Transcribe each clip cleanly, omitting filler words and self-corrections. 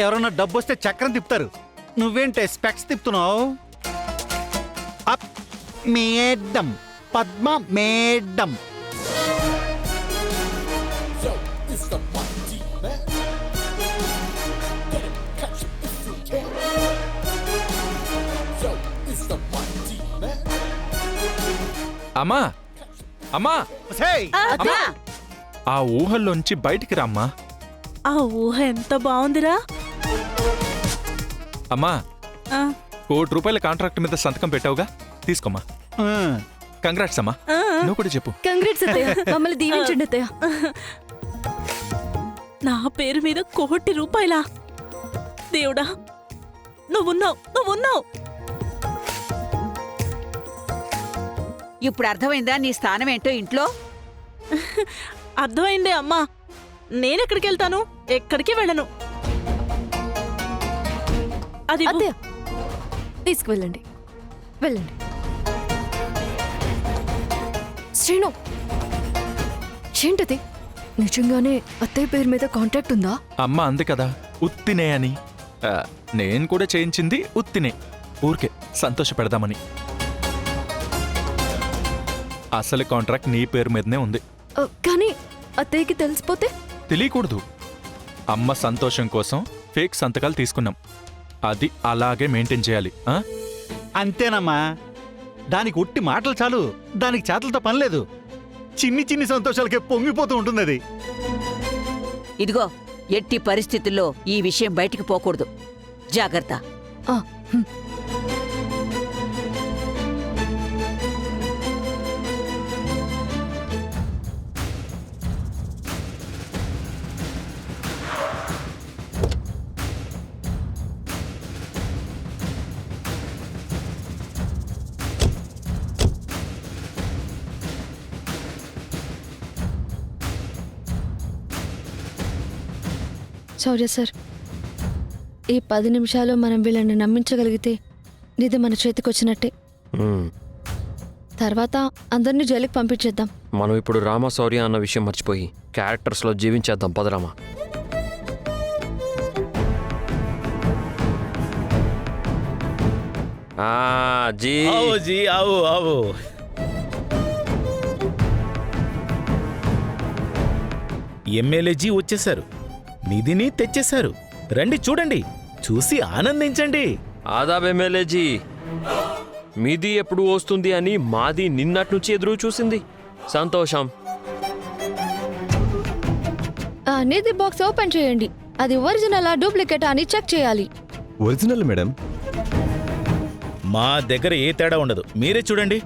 ఎవరన్నా డబ్బు వస్తే చక్రం తిప్పుతారు, నువ్వేంటే స్పెక్స్ తిప్పుతున్నావు? అప్ మేడం, పద్మ మేడం. అమ్మా అమ్మా, ఒసేయ్, ఆ ఊహల్లోంచి బయటికి రామ్మా. ఆ ఊహ ఎంత బాగుందిరా. అమ్మా, ఆ, ₹1 కోటి కాంట్రాక్ట్ మీద సంతకం పెట్టావుగా, తీసుకోమ్మా. ఆ, కంగ్రాట్స్ అమ్మా. ఆ. నువ్వు కూడా చెప్పు. కంగ్రాట్స్ అత్తయ్య, మమ్మల్ని దీవించండి అత్తయ్య. నా పేరు మీద ₹1 కోటి. దేవుడా, నువ్వున్నావు. ఇప్పుడు అర్థమైందా నీ స్థానం ఏంటో ఇంట్లో? అర్థమైందే అమ్మా. నేనెక్కడికి వెళ్తాను? ఎక్కడికి వెళ్ళను. అది అత్తయ్య తీసుకువెళ్ళండి, వెళ్ళండి. శ్రీను, ఏంటది? నిజంగానే అత్తయ్య పేరు మీద కాంట్రాక్ట్ ఉందా? అమ్మ అంది కదా ఉత్తినే అని. నేను కూడా చేయించింది ఉత్తినే, ఊరికే సంతోషపెడదామని. అసలు కాంట్రాక్ట్ నీ పేరు మీదనే ఉంది. కానీ అత్తయ్యకి తెలిసిపోతే? తెలియకూడదు. అమ్మ సంతోషం కోసం ఫేక్ సంతకాలు తీసుకున్నాం, అది అలాగే మెయింటైన్ చేయాలి. అంతేనమ్మా. దానికి ఉట్టి మాటలు చాలు, దానికి చేతలతో పని లేదు. చిన్ని చిన్ని సంతోషాలకే పొంగిపోతూ ఉంటుంది అది. ఇదిగో, ఎట్టి పరిస్థితుల్లో ఈ విషయం బయటికి పోకూడదు. జాగ్రత్త. ఆ, హ్మ్. శౌర్య సార్, ఈ 10 నిమిషాలు మనం వీళ్ళని నమ్మించగలిగితే నిధి మన చేతికొచ్చినట్టే. తర్వాత అందరినీ జైలుకి పంపించేద్దాం. మనం ఇప్పుడు రామ శౌర్య అన్న విషయం మర్చిపోయి క్యారెక్టర్స్లో జీవించేద్దాం. పదరామా. జీ आओ जी, आओ आओ. ఎమ్మెల్యే జీ వచ్చేశారు, నిధిని తెచ్చేశారు. రండి, చూడండి, చూసి ఆనందించండి. ఆదాబ్ ఎమ్మెల్యే జీ, మీది ఎప్పుడు వస్తుంది అని మాది నిన్నటి నుంచి ఎదురు చూసింది. సంతోషం. నిధి బాక్స్ ఓపెన్ చేయండి. అది ఒరిజినలా డూప్లికేటా అని చెక్ చేయాలి. Original madam. మా దగ్గర ఏ తేడా ఉండదు, మీరే చూడండి.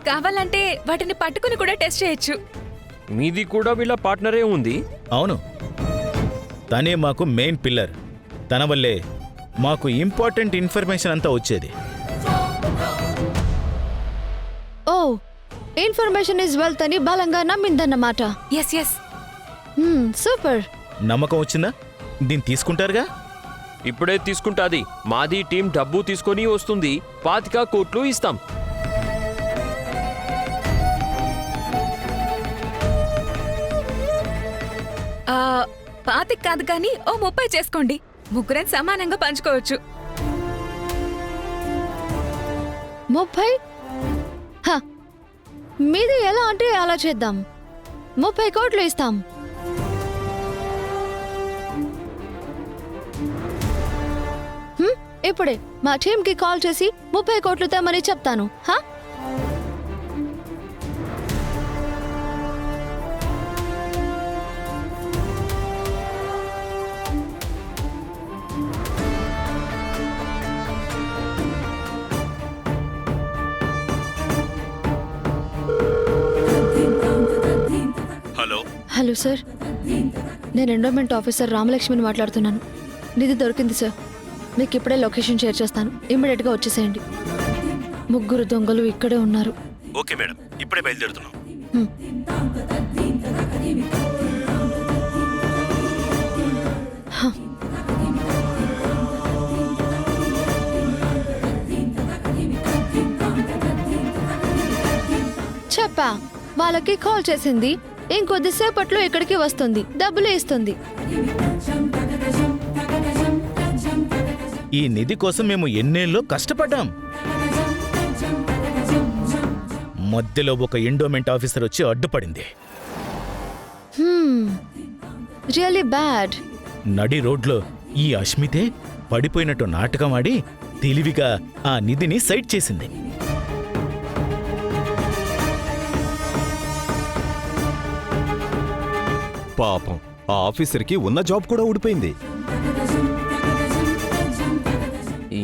కావాలంటే వాటిని పట్టుకుని కూడా టెస్ట్ చేయొచ్చు. మీది కూడా వీళ్ళ పార్ట్నరే ఉంది. అవును, తనే మాకు మెయిన్ పిల్లర్. తన వల్లే మాకు ఇంపార్టెంట్ ఇన్ఫర్మేషన్ అంతా వచ్చేది. ఓ, ఇన్ఫర్మేషన్ ఇస్ వెల్త్ అని బలంగా నమ్మిందన్నమాట. Yes yes. సూపర్. నమ్మకం వచ్చిందా? దీన్ని తీసుకుంటారుగా? ఇప్పుడే తీసుకుంటాది. మాది టీం డబ్బు తీసుకొని వస్తుంది. 25 కోట్లు ఇస్తాం. పాతికి కాదు కానీ ఓ 30 చేసుకోండి. ముగ్గురం సమానంగా పంచుకోవచ్చు. 30? మీది ఎలా అంటే అలా చేద్దాం. 30 కోట్లు ఇస్తాం. ఇప్పుడే మా టీంకి కాల్ చేసి 30 కోట్లు తెమ్మని చెప్తాను. హలో సార్, నేను ఎండోమెంట్ ఆఫీసర్ రామలక్ష్మిని మాట్లాడుతున్నాను. నిధి దొరికింది సార్. మీకు ఇప్పుడే లొకేషన్ షేర్ చేస్తాను. ఇమ్మీడియట్గా వచ్చేసేయండి. 3 దొంగలు ఇక్కడే ఉన్నారు. ఓకే మేడం, ఇప్పుడే బయలుదేరుతున్నాం. చెప్పా. వాళ్ళకి కాల్ చేసింది. ఇంకొద్దిసేపట్లో ఇక్కడికి వస్తుంది, డబ్బులు ఇస్తుంది. ఈ నిధి కోసం మేము ఎన్నేళ్ళలో కష్టపడ్డాం. మధ్యలో ఒక ఎండోమెంట్ ఆఫీసర్ వచ్చి అడ్డుపడింది. Really bad. నడి రోడ్లో ఈ అష్మితే పడిపోయినట్టు నాటకం ఆడి తెలివిగా ఆ నిధిని సైట్ చేసింది. పాపం ఆ ఆఫీసర్కి ఉన్న జాబ్ కూడా ఊడిపోయింది.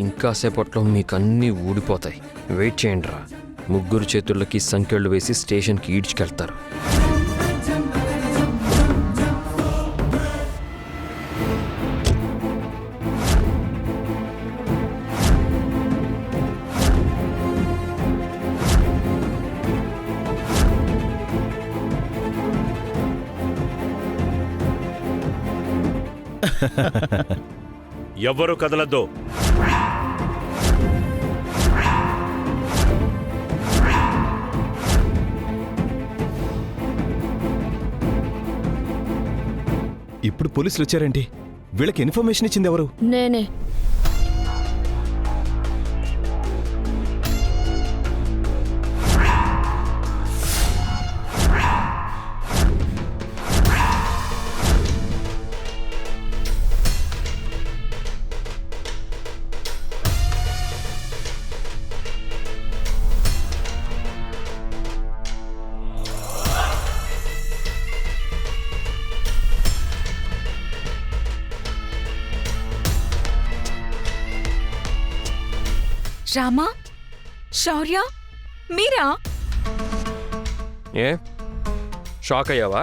ఇంకా సేపట్లో మీకన్నీ ఊడిపోతాయి. వెయిట్ చేయండి రా. ముగ్గురు చేతులకి సంకెళ్ళు వేసి స్టేషన్కి ఈడ్చుకెళ్తారు. ఎవ్వరూ కదలద్దు. ఇప్పుడు పోలీసులు వచ్చారేంటి? వీళ్ళకి ఇన్ఫర్మేషన్ ఇచ్చింది ఎవరు? నేనే. రామా, శౌర్య, మీరా? ఏ షాక్ అయ్యావా?